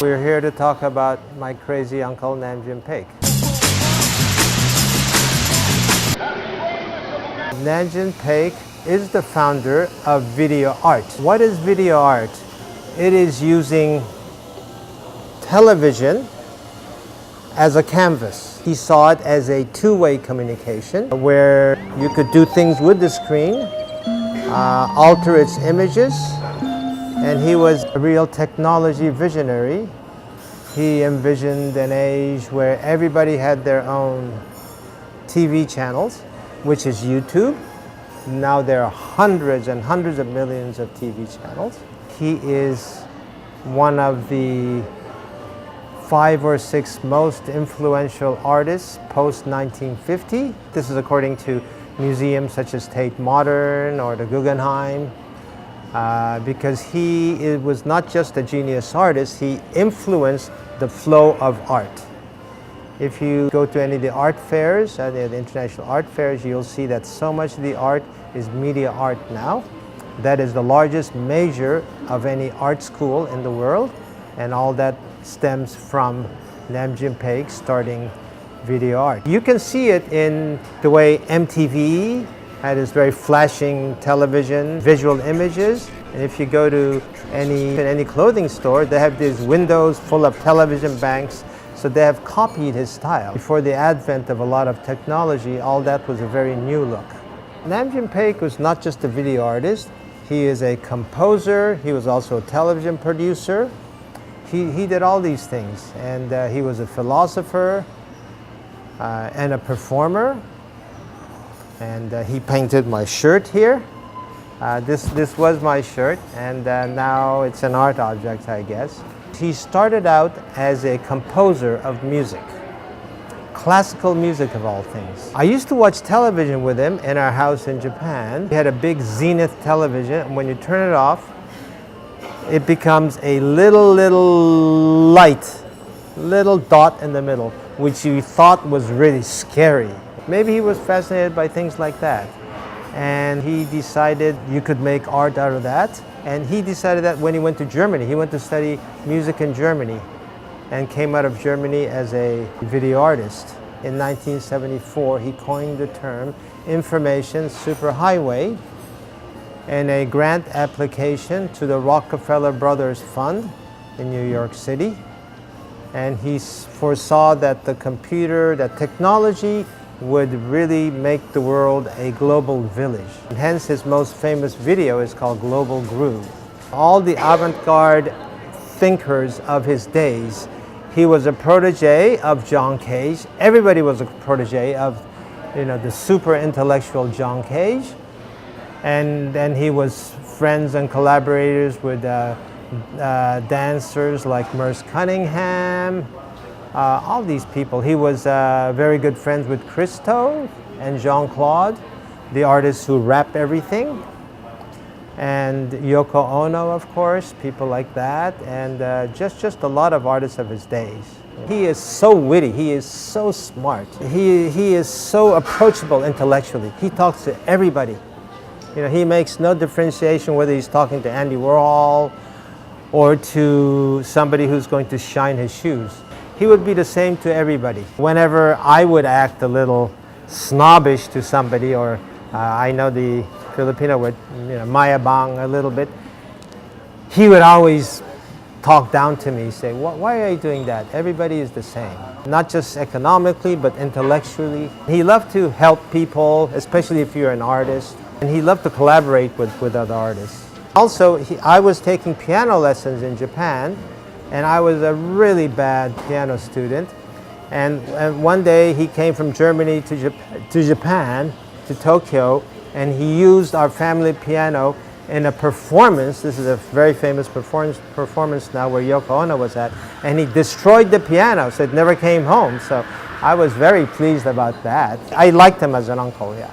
We're here to talk about my crazy uncle, Nam June Paik. Nam June Paik is the founder of video art. What is video art? It is using television as a canvas. He saw it as a two-way communication where you could do things with the screen, alter its images, and he was a real technology visionary. He envisioned an age where everybody had their own TV channels, which is YouTube. Now there are hundreds and hundreds of millions of TV channels. He is one of the 5 or 6 most influential artists post-1950. This is according to museums such as Tate Modern or the Guggenheim, because he was not just a genius artist, he influenced the flow of art. If you go to any of the art fairs, the international art fairs, you'll see that so much of the art is media art now. That is the largest major of any art school in the world, and all that stems from Nam June Paik starting video art. You can see it in the way MTV had its very flashing television, visual images. And if you go to any clothing store, they have these windows full of television banks. So they have copied his style. Before the advent of a lot of technology, all that was a very new look. Nam June Paik was not just a video artist. He is a composer. He was also a television producer. He did all these things. And he was a philosopher and a performer. And he painted my shirt here. This was my shirt, and now it's an art object, I guess. He started out as a composer of music, classical music of all things. I used to watch television with him in our house in Japan. He had a big Zenith television, and when you turn it off, it becomes a little light, little dot in the middle, which you thought was really scary. Maybe he was fascinated by things like that. And he decided you could make art out of that. And he decided that when he went to Germany, he went to study music in Germany and came out of Germany as a video artist. In 1974, he coined the term information superhighway in a grant application to the Rockefeller Brothers Fund in New York City. And he foresaw that the computer, that technology would really make the world a global village. And hence his most famous video is called Global Groove. All the avant-garde thinkers of his days, he was a protege of John Cage. Everybody was a protege of, the super intellectual John Cage. And then he was friends and collaborators with dancers like Merce Cunningham, all these people. He was very good friends with Christo and Jean-Claude, the artists who rap everything, and Yoko Ono, of course, people like that, and just a lot of artists of his days. He is so witty, he is so smart, he is so approachable intellectually. He talks to everybody. He makes no differentiation whether he's talking to Andy Warhol or to somebody who's going to shine his shoes. He would be the same to everybody. Whenever I would act a little snobbish to somebody, or I know the Filipino word, mayabang a little bit, he would always talk down to me, say, why are you doing that? Everybody is the same. Not just economically, but intellectually. He loved to help people, especially if you're an artist. And he loved to collaborate with other artists. Also, I was taking piano lessons in Japan, and I was a really bad piano student. And one day he came from Germany to Japan, to Tokyo, and he used our family piano in a performance. This is a very famous performance now where Yoko Ono was at, and he destroyed the piano, so it never came home. So I was very pleased about that. I liked him as an uncle, yeah.